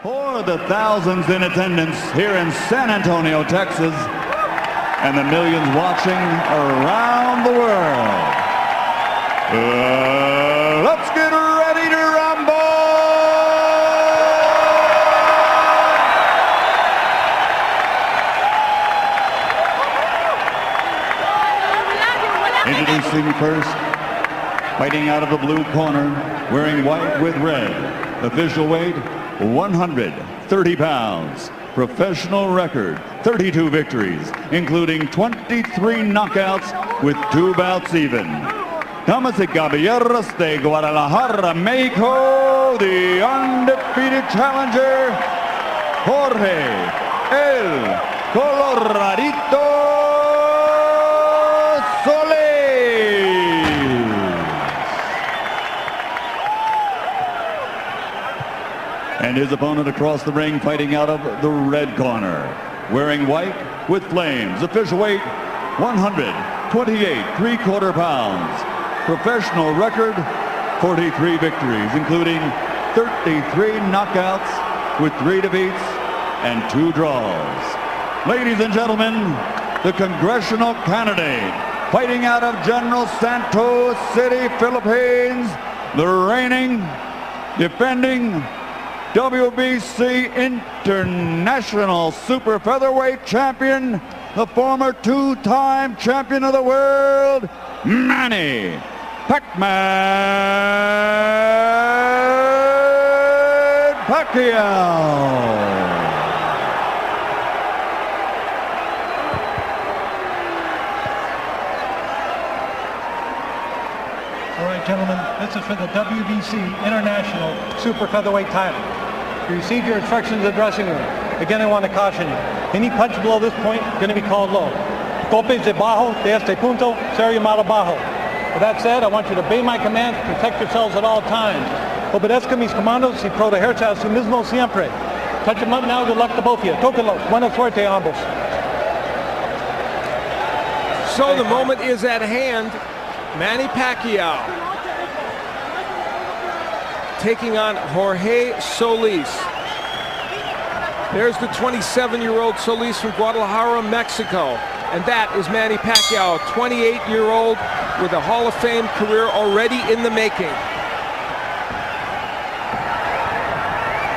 For the thousands in attendance here in San Antonio, Texas, and the millions watching around the world, let's get ready to rumble! Introducing first, fighting out of the blue corner, wearing white with red, official weight 130 pounds, professional record 32 victories, including 23 knockouts with 2 bouts even. Damas y caballeros de Guadalajara, Mexico, the undefeated challenger, Jorge El Coloradito Solis. And his opponent across the ring, fighting out of the red corner, wearing white with flames, official weight 128 3/4 pounds, professional record 43 victories, including 33 knockouts with 3 defeats and 2 draws. Ladies and gentlemen, the congressional candidate, fighting out of General Santos City, Philippines, the reigning, defending WBC International Super Featherweight Champion, the former 2-time champion of the world, Manny Pacquiao. All right, gentlemen, this is for the WBC International Super Featherweight title. You received your instructions in the dressing room. Again, I want to caution you. Any punch below this point going to be called low. Golpes debajo de este punto será llamado bajo. With that said, I want you to obey my commands, protect yourselves at all times. Obedezca mis comandos y protegerse a sí mismo siempre. Touch them up now. Good luck to both of you. Tóquenlos. Buena suerte a ambos. So the moment is at hand. Manny Pacquiao taking on Jorge Solis. There's the 27-year-old Solis from Guadalajara, Mexico. And that is Manny Pacquiao, 28-year-old with a Hall of Fame career already in the making.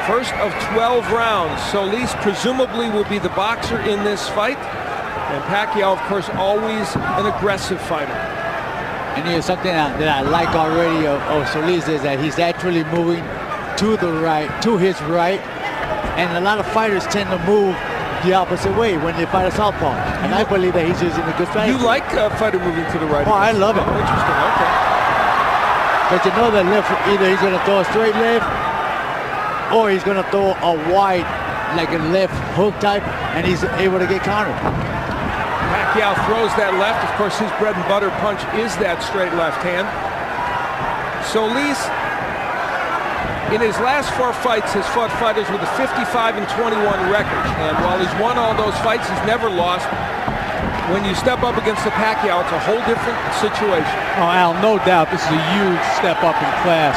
First of 12 rounds. Solis presumably will be the boxer in this fight. And Pacquiao, of course, always an aggressive fighter. And here's something that I like already of Solis is that he's actually moving to the right, to his right. And a lot of fighters tend to move the opposite way when they fight a southpaw. And I believe that he's using a good strategy. You like a fighter moving to the right? Oh, I love it. Oh, interesting, okay. But you know that left, either he's going to throw a straight left or he's going to throw a wide, like a left hook type, and he's able to get countered. Pacquiao throws that left. Of course, his bread and butter punch is that straight left hand. Solis, in his last 4 fights, has fought fighters with a 55-21 record. And while he's won all those fights, he's never lost. When you step up against the Pacquiao, it's a whole different situation. Oh, Al, no doubt this is a huge step up in class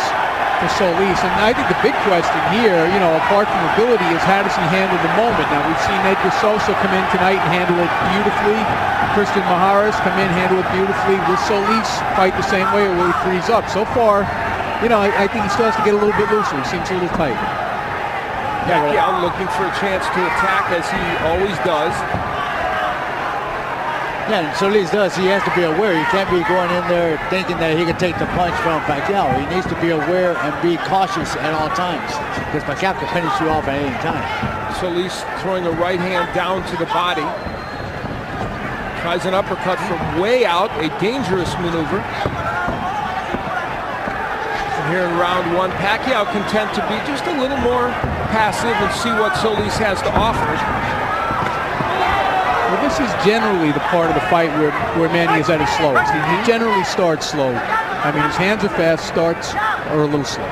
for Solis. And I think the big question here, you know, apart from ability, is how does he handle the moment? Now, we've seen Edgar Sosa come in tonight and handle it beautifully. Christian Maharas come in, handle it beautifully. Will Solis fight the same way, or will he freeze up? So far, you know, I think he still has to get a little bit looser. He seems a little tight. Pacquiao looking for a chance to attack, as he always does. Yeah, and Solis does. He has to be aware. He can't be going in there thinking that he can take the punch from Pacquiao. He needs to be aware and be cautious at all times, because Pacquiao can finish you off at any time. Solis throwing a right hand down to the body. Tries an uppercut from way out, a dangerous maneuver. And here in round 1, Pacquiao content to be just a little more passive and see what Solis has to offer. Well, this is generally the part of the fight where Manny is at his slowest. He generally starts slow. I mean, his hands are fast, starts are a little slow.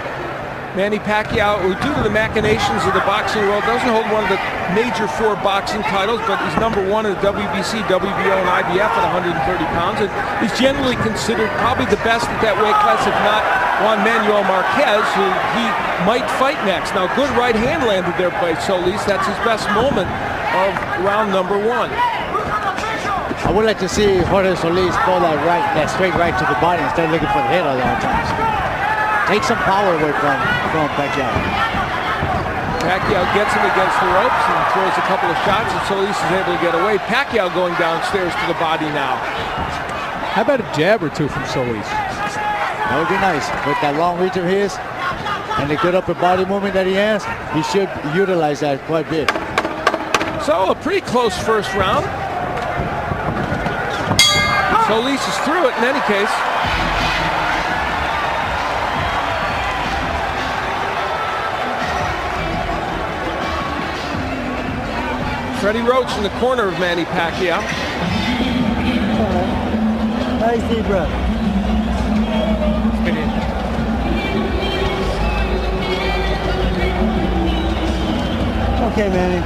Manny Pacquiao, who due to the machinations of the boxing world, doesn't hold one of the major 4 boxing titles, but he's #1 in the WBC, WBO, and IBF at 130 pounds. And he's generally considered probably the best at that weight class, if not Juan Manuel Marquez, who he might fight next. Now, good right hand landed there by Solis. That's his best moment of round number 1. I would like to see Jorge Solis throw that straight right to the body instead of looking for the head all the times. Take some power away from Pacquiao. Pacquiao gets him against the ropes and throws a couple of shots, and Solis is able to get away. Pacquiao going downstairs to the body now. How about a jab or two from Solis? That would be nice. With that long reach of his and the good upper body movement that he has, he should utilize that quite a bit. So a pretty close first round. Solis is through it in any case. Freddie Roach in the corner of Manny Pacquiao. Nice deep breath. Okay, Manny.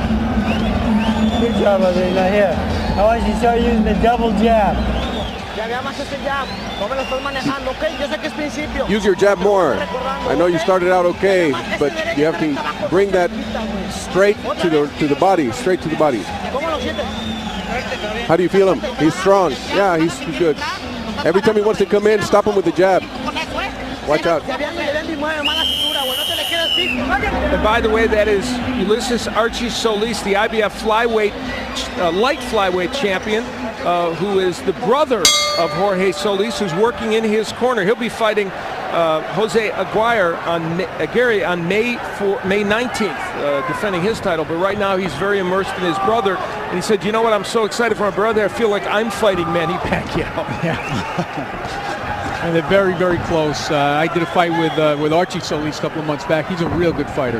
Good job, I think. Now here, I want you to start using the double jab. Use your jab more. I know you started out okay, but you have to bring that straight to the body, straight to the body. How do you feel him? He's strong. Yeah, he's good. Every time he wants to come in, stop him with the jab. Watch out. And by the way, that is Ulysses Archie Solis, the IBF flyweight, light flyweight champion, who is the brother of Jorge Solis, who's working in his corner. He'll be fighting Jose Aguirre on May 19th, defending his title. But right now he's very immersed in his brother. And he said, you know what, I'm so excited for my brother, I feel like I'm fighting Manny Pacquiao. Yeah. And they're very, very close. I did a fight with Archie Solis a couple of months back. He's a real good fighter.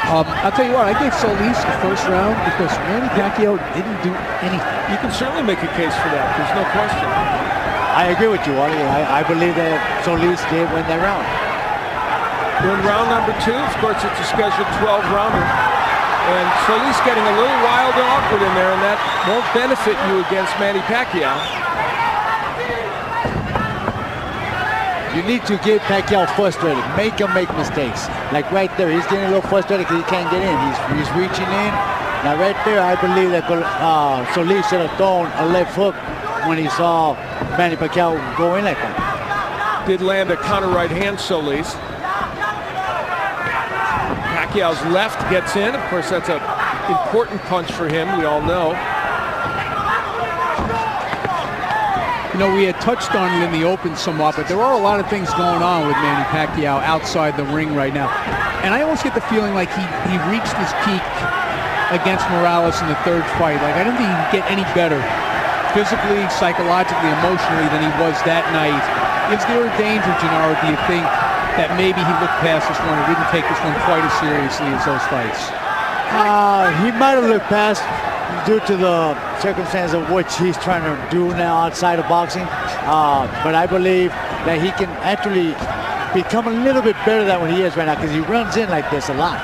I'll tell you what, I gave Solis the first round because Manny Pacquiao didn't do anything. You can certainly make a case for that. There's no question. I agree with you, Wally. I believe that Solis did win that round. We're in round number 2. Of course, it's a scheduled 12-rounder. And Solis getting a little wild and awkward in there, and that won't benefit you against Manny Pacquiao. You need to get Pacquiao frustrated. Make him make mistakes. Like right there, he's getting a little frustrated because he can't get in. He's reaching in. Now right there, I believe that Solis should have thrown a left hook when he saw Manny Pacquiao go in like that. Did land a counter right hand, Solis. Pacquiao's left gets in. Of course, that's an important punch for him, we all know. You know, we had touched on it in the open somewhat, but there are a lot of things going on with Manny Pacquiao outside the ring right now. And I almost get the feeling like he reached his peak against Morales in the third fight. Like, I don't think he can get any better physically, psychologically, emotionally than he was that night. Is there a danger, Gennaro, do you think, that maybe he looked past this one and didn't take this one quite as seriously as those fights? He might have looked past due to the circumstance of which he's trying to do now outside of boxing. But I believe that he can actually become a little bit better than what he is right now because he runs in like this a lot.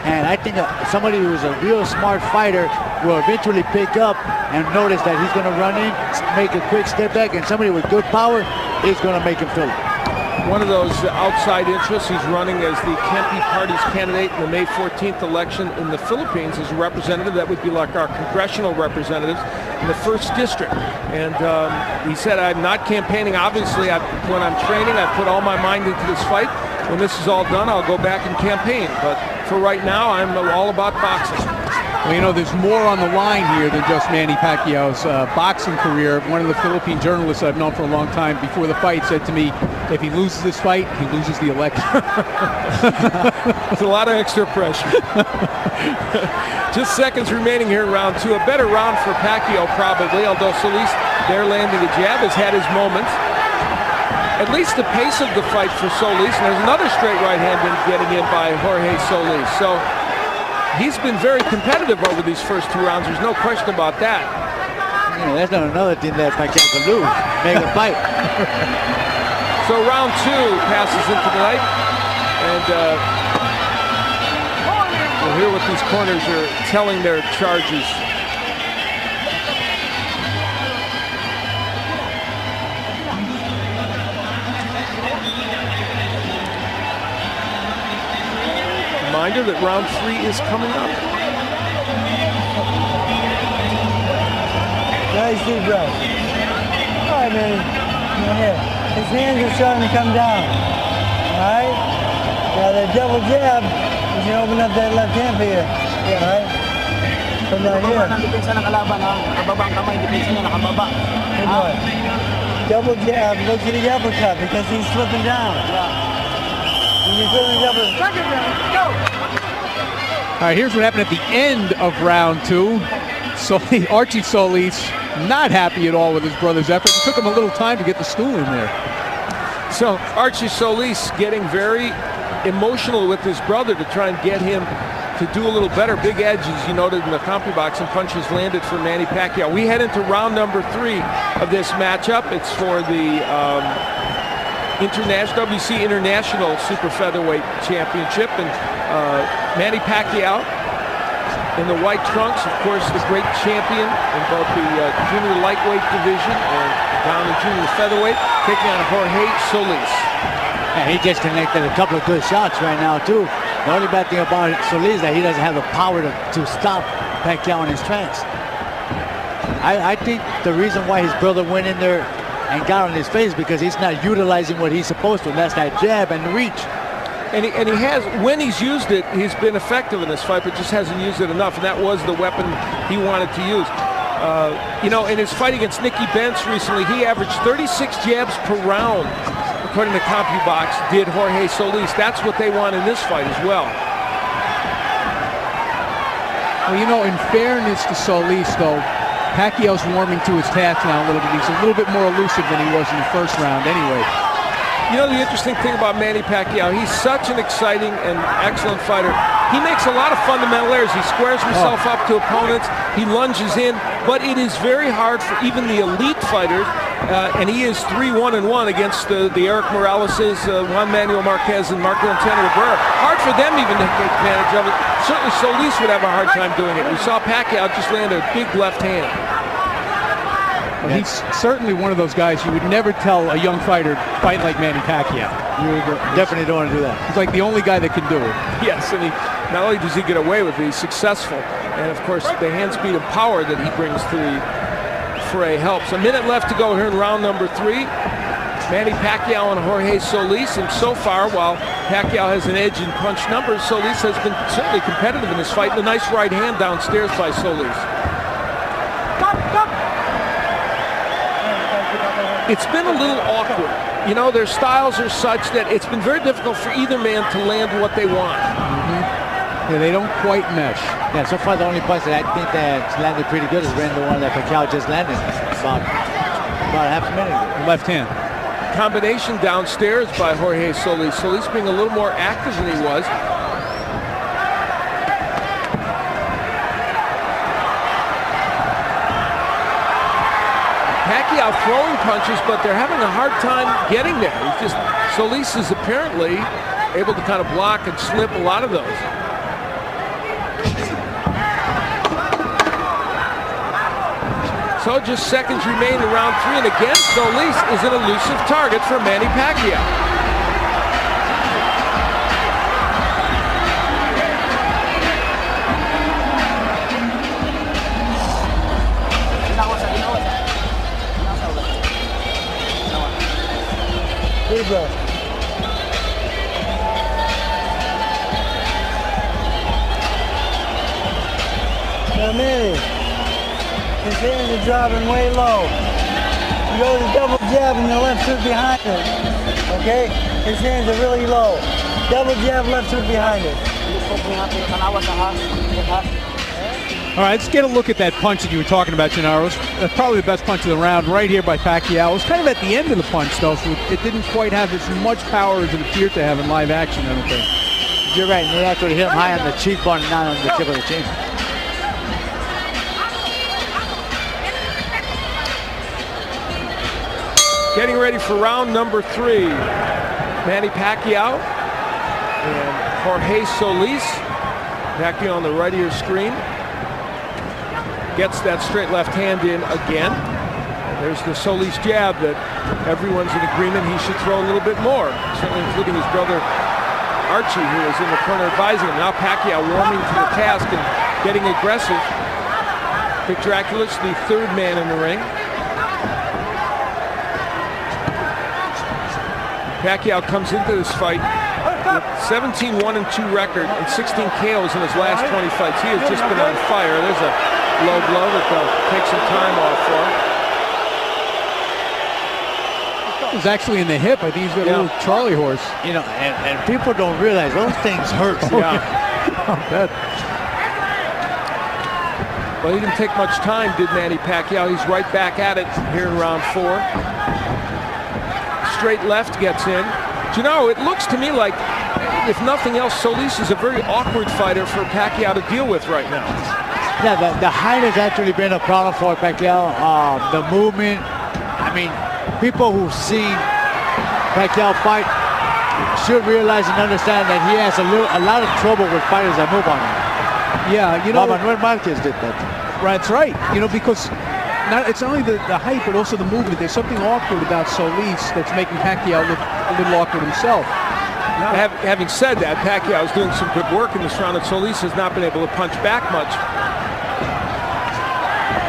And I think somebody who's a real smart fighter will eventually pick up and notice that he's going to run in, make a quick step back, and somebody with good power is going to make him feel it. One of those outside interests, he's running as the Kempe Party's candidate in the May 14th election in the Philippines as a representative. That would be like our congressional representatives in the 1st District. And he said, I'm not campaigning. Obviously, when I'm training, I put all my mind into this fight. When this is all done, I'll go back and campaign. But for right now, I'm all about boxing. Well, you know, there's more on the line here than just Manny Pacquiao's boxing career. One of the Philippine journalists I've known for a long time before the fight said to me, if he loses this fight, he loses the election. It's a lot of extra pressure. Just seconds remaining here in round 2. A better round for Pacquiao probably, although Solis there landing a jab has had his moments. At least the pace of the fight for Solis, and there's another straight right hand getting in by Jorge Solis. So he's been very competitive over these first 2 rounds. There's no question about that. Yeah, that's not another thing that Pacquiao can lose. Make a fight. So round 2 passes into the night, and we'll hear what these corners are telling their charges. reminder that round 3 is coming up. Nice deep breath. All right, man. Now here. His hands are starting to come down. All right? Now that double jab, you can open up that left hand for you. All right? From down here. Good boy. Double jab, look to the uppercut because he's slipping down. When you're feeling the uppercut. All right, here's what happened at the end of round 2. So Archie Solis not happy at all with his brother's effort. It took him a little time to get the stool in there. So Archie Solis getting very emotional with his brother to try and get him to do a little better. Big edge, as you noted in the CompuBox, and punches landed for Manny Pacquiao. We head into round number 3 of this matchup. It's for the WC International Super Featherweight Championship, and Manny Pacquiao in the white trunks, of course, the great champion in both the junior lightweight division and down in junior featherweight, taking on Jorge Solis. Yeah, he just connected a couple of good shots right now, too. The only bad thing about Solis is that he doesn't have the power to stop Pacquiao in his tracks. I think the reason why his brother went in there and got on his face because he's not utilizing what he's supposed to, and that's that jab and the reach. And he has, when he's used it, he's been effective in this fight, but just hasn't used it enough, and that was the weapon he wanted to use. You know, in his fight against Nicky Benz recently, he averaged 36 jabs per round, according to CompuBox, did Jorge Solis. That's what they want in this fight as well. Well, you know, in fairness to Solis, though, Pacquiao's warming to his task now a little bit. He's a little bit more elusive than he was in the first round anyway. You know, the interesting thing about Manny Pacquiao, he's such an exciting and excellent fighter. He makes a lot of fundamental errors. He squares himself up to opponents. He lunges in, but it is very hard for even the elite fighters, and he is 3-1-1 against the Eric Moraleses, Juan Manuel Marquez, and Marco Antonio Rivera. Hard for them even to take advantage of it. Certainly Solis would have a hard time doing it. We saw Pacquiao just land a big left hand. Well, he's certainly one of those guys you would never tell a young fighter fight like Manny Pacquiao. You definitely don't want to do that. He's like the only guy that can do it. Yes, and he not only does he get away with it, he's successful. And of course, the hand speed and power that he brings to the fray helps. A minute left to go here in round number 3. Manny Pacquiao and Jorge Solis, and so far, while Pacquiao has an edge in punch numbers, Solis has been certainly competitive in this fight. And a nice right hand downstairs by Solis. It's been a little awkward. You know, their styles are such that it's been very difficult for either man to land what they want. Yeah, they don't quite mesh. Yeah, so far the only punch that I think that's landed pretty good has been the one that Pacquiao just landed about a half a minute ago. Left hand. Combination downstairs by Jorge Solis. Solis being a little more active than he was. Pacquiao throwing punches, but they're having a hard time getting there. He's just, Solis is apparently able to kind of block and slip a lot of those. So just seconds remain in round 3, and again, Solis is an elusive target for Manny Pacquiao. Deep breath. Now, Manny, his hands are dropping way low. You go to the double jab and the left hook behind it. Okay? His hands are really low. Double jab, left hook behind it. All right, let's get a look at that punch that you were talking about, Gennaro. That's probably the best punch of the round right here by Pacquiao. It was kind of at the end of the punch, though, so it didn't quite have as much power as it appeared to have in live action, I don't think. You're right, and they actually hit him high on the cheekbone and not on the tip of the chin. Getting ready for round number 3. Manny Pacquiao and Jorge Solis. Pacquiao on the right of your screen. Gets that straight left hand in again. There's the Solis jab that everyone's in agreement he should throw a little bit more, certainly including his brother Archie, who was in the corner advising him. Now Pacquiao warming to the task and getting aggressive. Big Dracula's the third man in the ring. Pacquiao comes into this fight with 17-1-2 record and 16 KOs in his last 20 fights. He has just been on fire. There's a low blow that they'll take some time off for. It was actually in the hip. I think he's got a little Charlie horse. You know, and people don't realize those things hurt. Yeah. I bet. Well, he didn't take much time, did Manny Pacquiao. He's right back at it here in round 4. Straight left gets in. Do you know, it looks to me like, if nothing else, Solis is a very awkward fighter for Pacquiao to deal with right now. Yeah, the height has actually been a problem for Pacquiao. The movement, I mean, people who've seen Pacquiao fight should realize and understand that he has a lot of trouble with fighters that move on him. Yeah, you know, Manuel Marquez did that. That's right. You know, because it's not only the height, but also the movement. There's something awkward about Solis that's making Pacquiao look a little awkward himself. Having said that, Pacquiao is doing some good work in this round, and Solis has not been able to punch back much.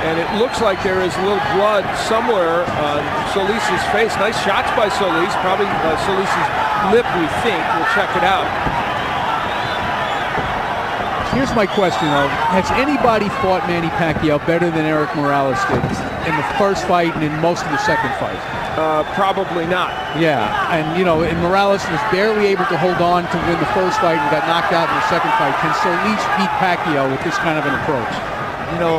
And it looks like there is a little blood somewhere on Solis' face. Nice shots by Solis. Probably Solis' lip, we think. We'll check it out. Here's my question, though. Has anybody fought Manny Pacquiao better than Eric Morales did in the first fight and in most of the second fight? Probably not. Yeah, and you know, and Morales was barely able to hold on to win the first fight and got knocked out in the second fight. Can Solis beat Pacquiao with this kind of an approach? You know,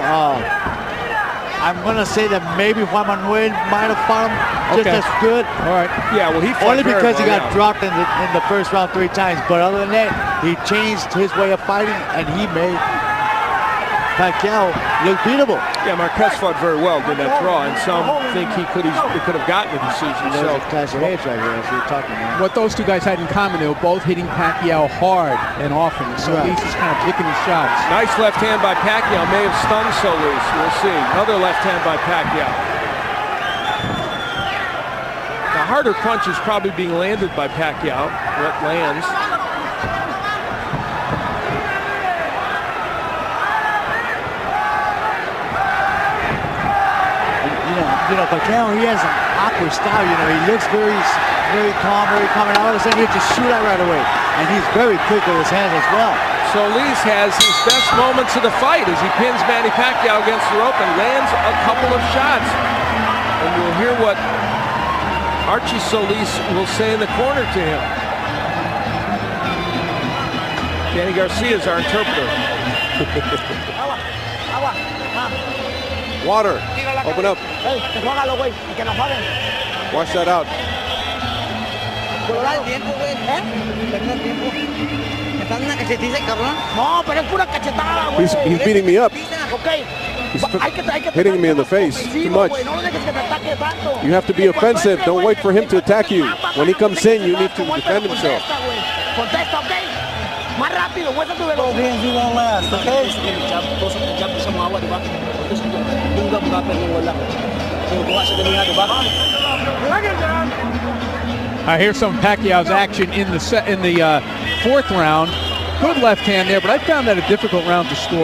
I'm going to say that maybe Juan Manuel might have fought him just as good. All right. Yeah, well, he fought only because he got well, dropped in the first round 3 times. But other than that, he changed his way of fighting, and he made Pacquiao look beatable. Yeah, Marquez fought very well in that draw, and some think he could have gotten a decision. There's a clash of heads right here, as we were talking about. What those two guys had in common, they were both hitting Pacquiao hard and often. So Solis is kind of picking his shots. Nice left hand by Pacquiao, may have stunned Solis. We'll see. Another left hand by Pacquiao. The harder punch is probably being landed by Pacquiao. What lands? You know, Pacquiao, he has an awkward style. You know, he looks very calm, and all of a sudden he just shoot out right away. And he's very quick with his hands as well. Solis has his best moments of the fight as he pins Manny Pacquiao against the rope and lands a couple of shots. And we'll hear what Archie Solis will say in the corner to him. Danny Garcia is our interpreter. Water. Open up. Wash that out. He's beating me up. He's hitting me in the face too much. You have to be offensive. Don't wait for him to attack you. When he comes in, you need to defend himself. Both hands you won't last, okay? Here's some Pacquiao's action in the 4th round. Good left hand there, but I found that a difficult round to score.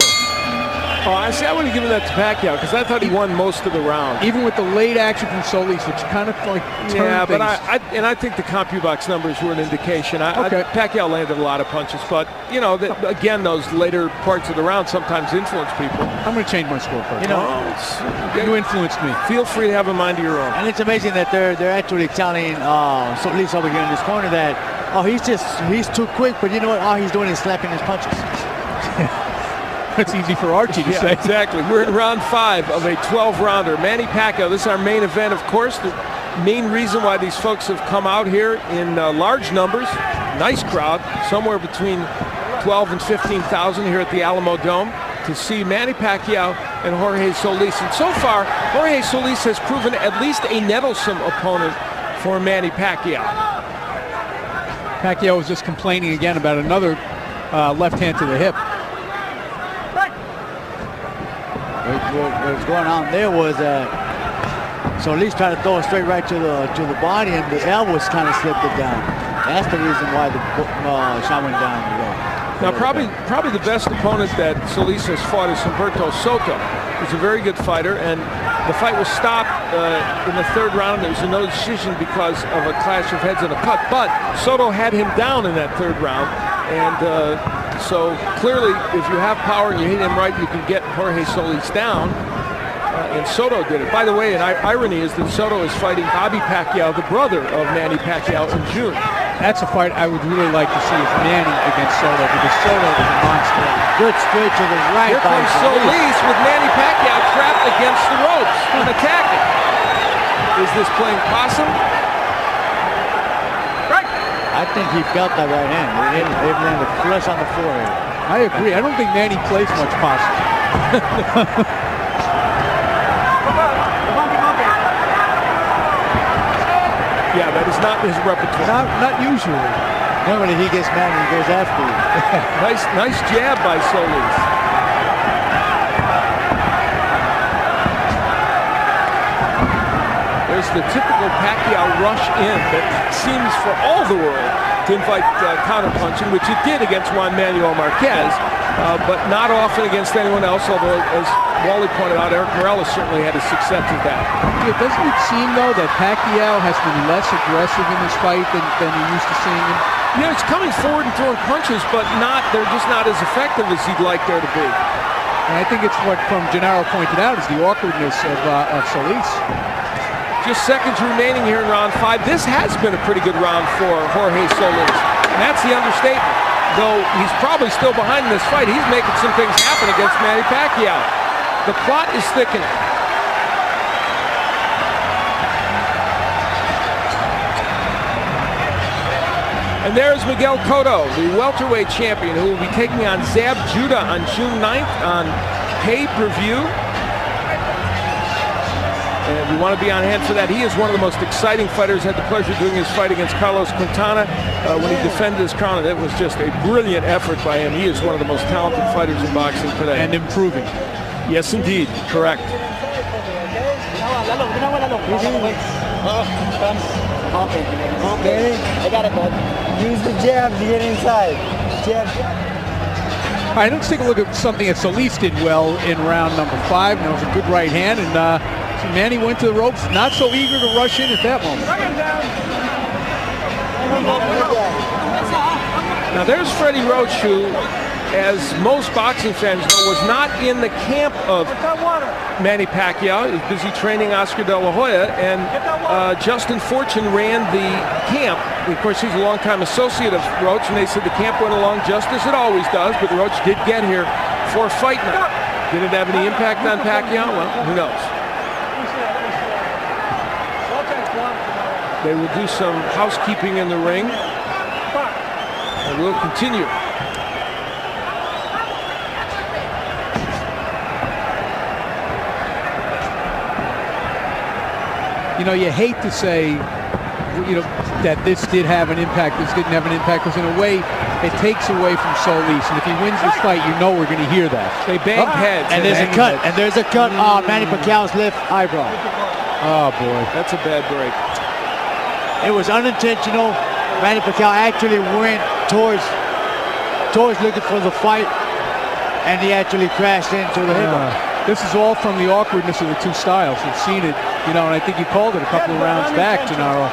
Oh, I would have given that to Pacquiao because I thought he won most of the round. Even with the late action from Solis, which kind of like turned but things. I think the CompuBox numbers were an indication. Okay. Pacquiao landed a lot of punches, but you know, again, those later parts of the round sometimes influence people. I'm going to change my score first. You know, you influenced me. Feel free to have a mind of your own. And it's amazing that they're actually telling Solis over here in this corner that he's too quick, but you know what? All he's doing is slapping his punches. It's easy for Archie to say. Exactly. We're in round 5 of a 12-rounder. Manny Pacquiao, this is our main event, of course. The main reason why these folks have come out here in large numbers. Nice crowd, somewhere between 12 and 15,000 here at the Alamo Dome to see Manny Pacquiao and Jorge Solis. And so far, Jorge Solis has proven at least a nettlesome opponent for Manny Pacquiao. Pacquiao was just complaining again about another left hand to the hip. What was going on there was Solis tried to throw it straight right to the body, and the elbows kind of slipped it down. That's the reason why the shot went down the road. Now, probably the best opponent that Solis has fought is Humberto Soto. He's a very good fighter, and the fight was stopped in the third round. There was a no decision because of a clash of heads and a cut, but Soto had him down in that third round, and so clearly, if you have power and you hit him right, you can get Jorge Solis down. And Soto did it. By the way, an irony is that Soto is fighting Bobby Pacquiao, the brother of Manny Pacquiao, in June. That's a fight I would really like to see is Manny against Soto, because Soto is a monster. Good straight to the right. Here comes Solis with Manny Pacquiao trapped against the ropes and attacking. Is this playing possum? Right. I think he felt that right hand. They landed flush on the forehead. I agree. I don't think Manny plays much possum. Yeah, that is not his repertoire. Not usually. Normally he gets mad and he goes after you. Nice jab by Solis. There's the typical Pacquiao rush in that seems for all the world to invite counterpunching, which it did against Juan Manuel Marquez, but not often against anyone else, although, as Wally pointed out, Eric Morales certainly had a success with that. Yeah, doesn't it seem, though, that Pacquiao has been less aggressive in this fight than he used to seeing him? You know, he's coming forward and throwing punches, but they're just not as effective as he'd like there to be. And I think it's what, from Gennaro pointed out, is the awkwardness of Solis. Just seconds remaining here in round 5. This has been a pretty good round for Jorge Solis, and that's the understatement. Though he's probably still behind in this fight, he's making some things happen against Manny Pacquiao. The plot is thickening. And there's Miguel Cotto, the welterweight champion, who will be taking on Zab Judah on June 9th on pay-per-view. And we want to be on hand for that. He is one of the most exciting fighters. Had the pleasure of doing his fight against Carlos Quintana when he defended his crown. It was just a brilliant effort by him. He is one of the most talented fighters in boxing today. And improving. Yes, indeed. Correct. I got it, bud. Use the jab to get inside. Jab. All right, let's take a look at something that Solis did well in round number 5. And it was a good right hand, and Manny went to the ropes, not so eager to rush in at that moment. Now there's Freddie Roach, who, as most boxing fans know, was not in the camp of Manny Pacquiao. He was busy training Oscar De La Hoya, and Justin Fortune ran the camp. Of course, he's a longtime associate of Roach, and they said the camp went along just as it always does, but Roach did get here for fight night. Did it have any impact on Pacquiao? Well, who knows? They will do some housekeeping in the ring, and we'll continue. You know, you hate to say, you know, that this did have an impact, this didn't have an impact, because in a way, it takes away from Solis. And if he wins this fight, you know we're going to hear that. They banged heads. And there's a cut. And there's a cut on Manny Pacquiao's left eyebrow. Oh, boy. That's a bad break. It was unintentional. Manny Pacquiao actually went towards looking for the fight, and he actually crashed into the hip. This is all from the awkwardness of the two styles. You've seen it, you know, and I think you called it a couple of rounds back, Gennaro.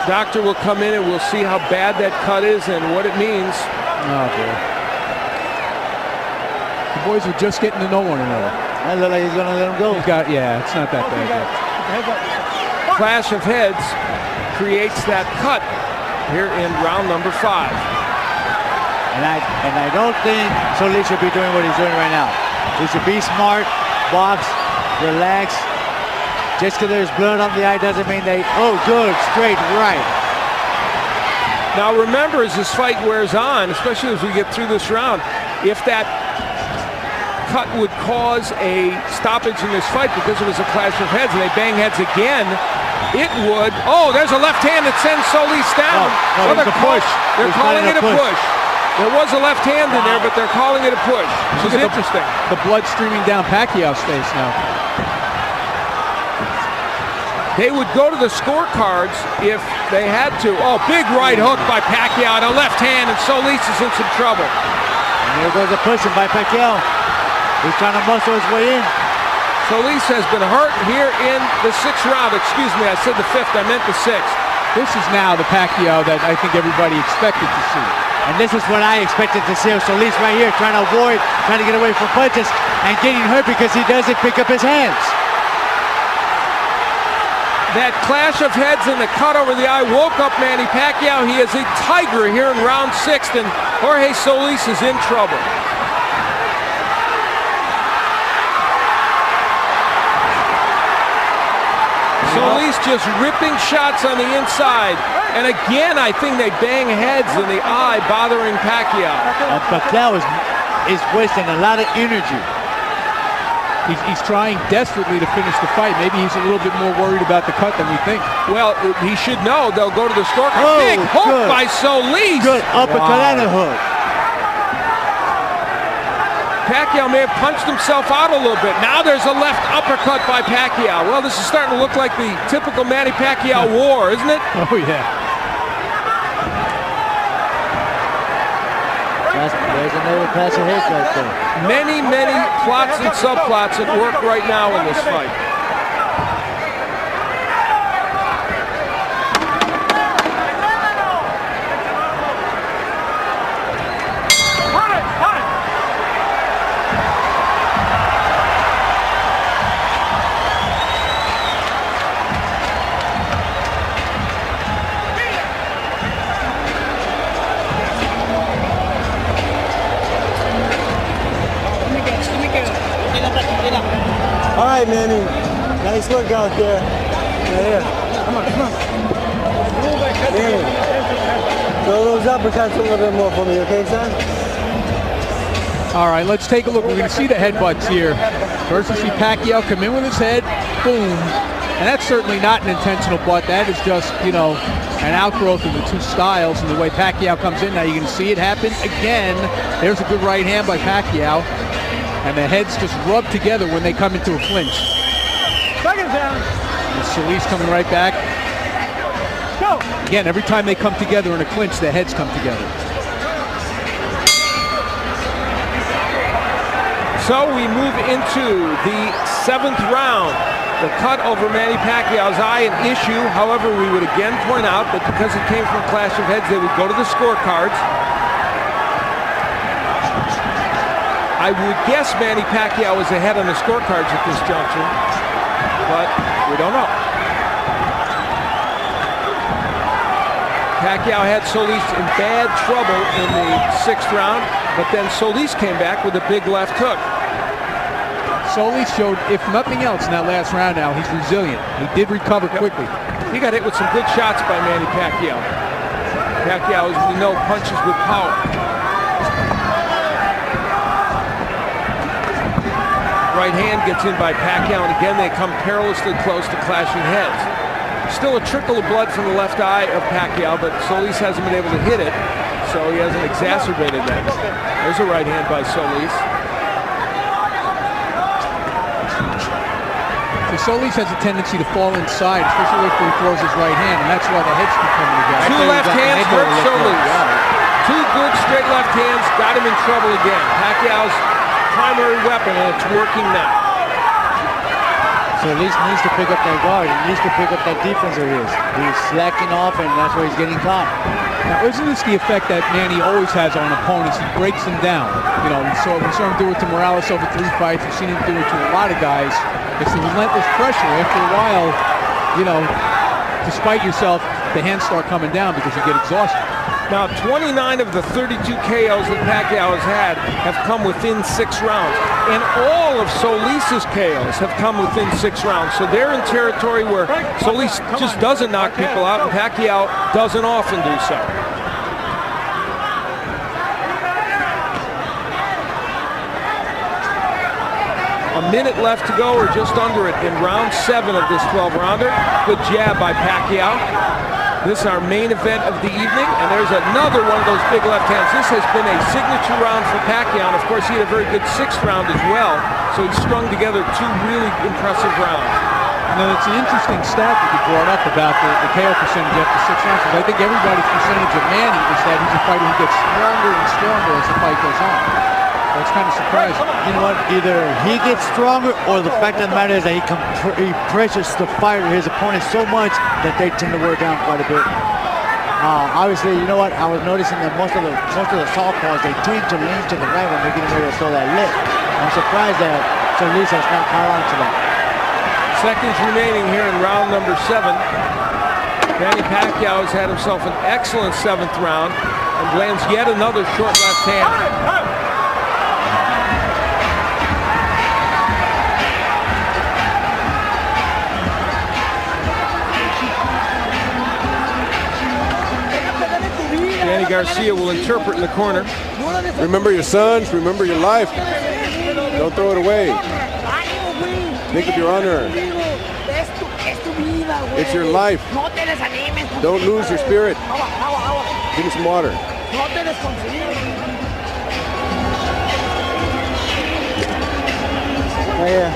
Doctor will come in and we'll see how bad that cut is and what it means. Oh, boy. The boys are just getting to know one another. I look like he's going to let him go. Yeah, it's not that bad yet. Clash of heads creates that cut here in round number 5. And I don't think Solis should be doing what he's doing right now. He should be smart, box, relax. Just because there's blood on the eye doesn't mean they, oh, good, straight right. Now remember, as this fight wears on, especially as we get through this round, if that cut would cause a stoppage in this fight because it was a clash of heads and they bang heads again, it would. Oh, there's a left hand that sends Solis down. No, it's a push. They're calling it a push. There was a left hand in there, but they're calling it a push. Which is interesting. The blood streaming down Pacquiao's face now. They would go to the scorecards if they had to. Oh, big right hook by Pacquiao, a left hand, and Solis is in some trouble. And here goes the pushing by Pacquiao. He's trying to muscle his way in. Solis has been hurt here in the 6th round. Excuse me, I said the 5th, I meant the 6th. This is now the Pacquiao that I think everybody expected to see. And this is what I expected to see. Solis right here trying to avoid, trying to get away from punches and getting hurt because he doesn't pick up his hands. That clash of heads and the cut over the eye woke up Manny Pacquiao. He is a tiger here in round 6, and Jorge Solis is in trouble. Solis just ripping shots on the inside. And again, I think they bang heads in the eye, bothering Pacquiao. Pacquiao is wasting a lot of energy. He's trying desperately to finish the fight. Maybe he's a little bit more worried about the cut than we think. Well, he should know. They'll go to the scorecard. Oh, big hook by Solis. Good uppercut and a hook. Pacquiao may have punched himself out a little bit. Now there's a left uppercut by Pacquiao. Well, this is starting to look like the typical Manny Pacquiao war, isn't it? Oh, yeah. There's another clash of hits right there. Many, many plots and subplots at work right now in this fight. All right, Manny. Nice work out there. Right here. Come on. Manny, throw those uppercuts a little bit more for me, okay, son? All right, let's take a look. We're going to see the headbutts here. First, we see Pacquiao come in with his head, boom. And that's certainly not an intentional butt. That is just, you know, an outgrowth of the two styles and the way Pacquiao comes in. Now you're going to see it happen again. There's a good right hand by Pacquiao. And the heads just rub together when they come into a clinch. Second down. And Solis coming right back. Go. Again, every time they come together in a clinch, the heads come together. So we move into the 7th round. The cut over Manny Pacquiao's eye, an issue. However, we would again point out that because it came from a clash of heads, they would go to the scorecards. I would guess Manny Pacquiao is ahead on the scorecards at this juncture, but we don't know. Pacquiao had Solis in bad trouble in the 6th round, but then Solis came back with a big left hook. Solis showed, if nothing else, in that last round now, he's resilient. He did recover quickly. He got hit with some good shots by Manny Pacquiao. Pacquiao, as we know, punches with power. Right hand gets in by Pacquiao, and again they come perilously close to clashing heads. Still a trickle of blood from the left eye of Pacquiao, but Solis hasn't been able to hit it, so he hasn't exacerbated that. There's a right hand by Solis. So Solis has a tendency to fall inside, especially if he throws his right hand, and that's why the heads keep coming together. Two left hands hurt Solis. Two good straight left hands got him in trouble again. Pacquiao's primary weapon, and it's working now. Solis needs to pick up that guard. He needs to pick up that defense of his. He's slacking off, and that's where he's getting caught. Now, isn't this the effect that Manny always has on opponents? He breaks them down. You know, we saw him do it to Morales over 3 fights. We've seen him do it to a lot of guys. It's the relentless pressure. After a while, you know, despite yourself, the hands start coming down because you get exhausted. Now, 29 of the 32 KOs that Pacquiao has had have come within 6 rounds. And all of Solis's KOs have come within 6 rounds. So they're in territory where Solis just doesn't knock people out, and Pacquiao doesn't often do so. A minute left to go, or just under it, in round 7 of this 12-rounder. Good jab by Pacquiao. This is our main event of the evening, and there's another one of those big left hands. This has been a signature round for Pacquiao, and of course he had a very good 6th round as well, so he strung together 2 really impressive rounds. You know, it's an interesting stat that you brought up about the KO percentage after 6 rounds. I think everybody's percentage of Manny is that he's a fighter who gets stronger and stronger as the fight goes on. So it's kind of surprising. You know what? Either he gets stronger, or the fact of the matter is that he pressures the fighter, his opponent, so much that they tend to wear down quite a bit. Obviously, you know what? I was noticing that most of the southpaws, they tend to lean to the right when they're getting ready to throw that lift. I'm surprised that Solis has not caught on to that. Seconds remaining here in round number 7. Manny Pacquiao has had himself an excellent 7th round and lands yet another short left hand. Danny Garcia will interpret in the corner. Remember your sons, remember your life. Don't throw it away. Think of your honor. It's your life. Don't lose your spirit. Give me some water. Right here.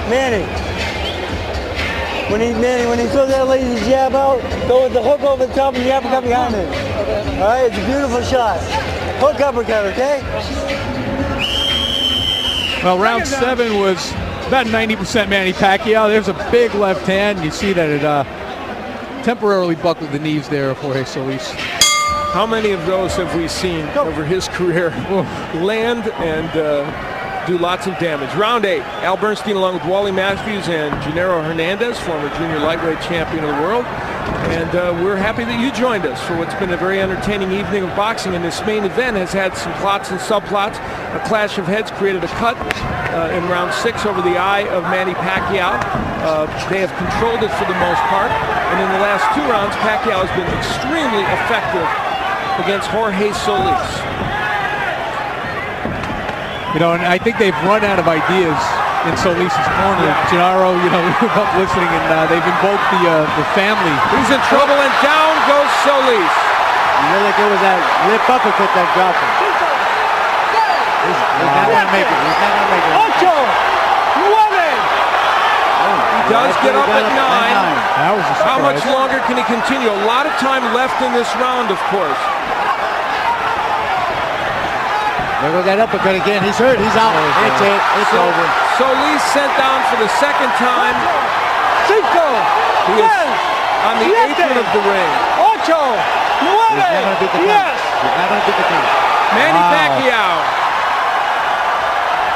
Manny. When he throws that lazy jab out, go with the hook over the top and the uppercut behind it. All right, it's a beautiful shot. Hook uppercut, okay? Well, round 7 was about 90% Manny Pacquiao. There's a big left hand. You see that it temporarily buckled the knees there of Jorge Solis. How many of those have we seen over his career land and do lots of damage? Round 8, Al Bernstein along with Wally Matthews and Gennaro Hernandez, former junior lightweight champion of the world. And we're happy that you joined us for what's been a very entertaining evening of boxing. And this main event has had some plots and subplots. A clash of heads created a cut in round 6 over the eye of Manny Pacquiao. They have controlled it for the most part. And in the last 2 rounds, Pacquiao has been extremely effective against Jorge Solis. You know, and I think they've run out of ideas in Solis' corner. Yeah. Gennaro, you know, we were up listening, and they've invoked the family. He's in trouble, and down goes Solis. You know, like it was that lip uppercut that dropped him. He's not going to make it. He's not going to make it. Ocho! He does get up at 9. That was a surprise. How much longer can he continue? A lot of time left in this round, of course. There goes that uppercut again. He's hurt. He's out. It's it. It's over. Solis sent down for the 2nd time. Cinco! He is on the apron of the ring. Ocho! He's not going to beat the count. He's not going to beat the count. Manny Pacquiao,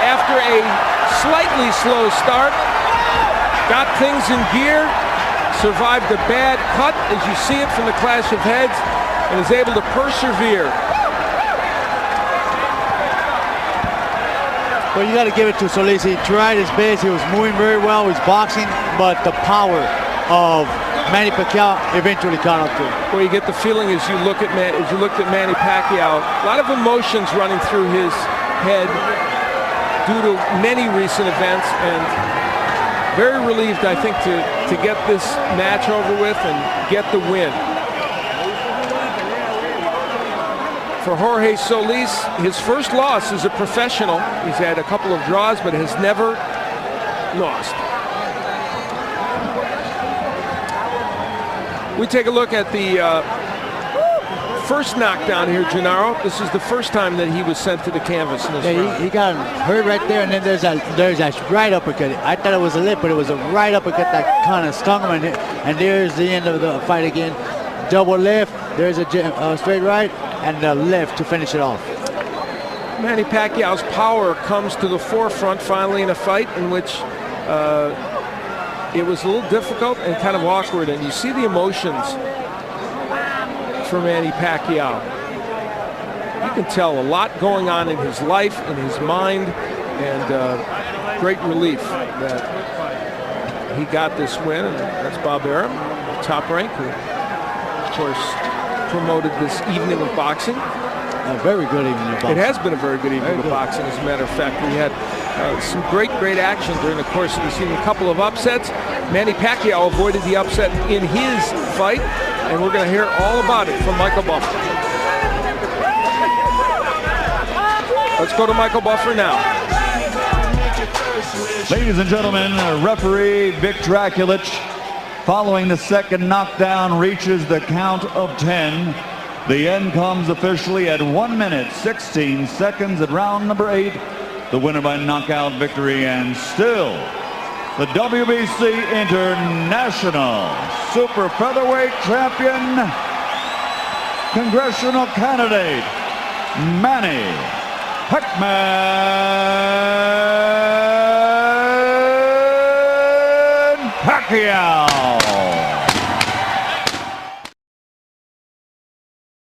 after a slightly slow start, got things in gear, survived a bad cut, as you see it from the clash of heads, and is able to persevere. Well, you got to give it to Solis. He tried his best. He was moving very well. He was boxing, but the power of Manny Pacquiao eventually caught up to him. Well, you get the feeling as you looked at Manny Pacquiao, a lot of emotions running through his head due to many recent events, and very relieved, I think, to get this match over with and get the win. For Jorge Solis, his first loss as a professional. He's had a couple of draws, but has never lost. We take a look at the first knockdown here, Gennaro. This is the first time that he was sent to the canvas in this round. He got hurt right there, and then there's that right uppercut. I thought it was a lip, but it was a right uppercut that kind of stung him, and there's the end of the fight again. Double left, there's a straight right, and the left to finish it off. Manny Pacquiao's power comes to the forefront finally in a fight in which it was a little difficult and kind of awkward, and you see the emotions for Manny Pacquiao. You can tell a lot going on in his life, in his mind, and great relief that he got this win. And that's Bob Arum, Top Rank, who, of course, promoted this evening of boxing. A very good evening of boxing. It has been a very good evening of boxing, as a matter of fact. We had some great action during the course of this evening. A couple of upsets. Manny Pacquiao avoided the upset in his fight, and we're going to hear all about it from Michael Buffer. Let's go to Michael Buffer now. Ladies and gentlemen, referee Vic Draculich, following the second knockdown, reaches the count of 10. The end comes officially at 1 minute, 16 seconds at round number 8. The winner by knockout victory, and still the WBC International Super Featherweight Champion, congressional candidate, Manny Pacquiao.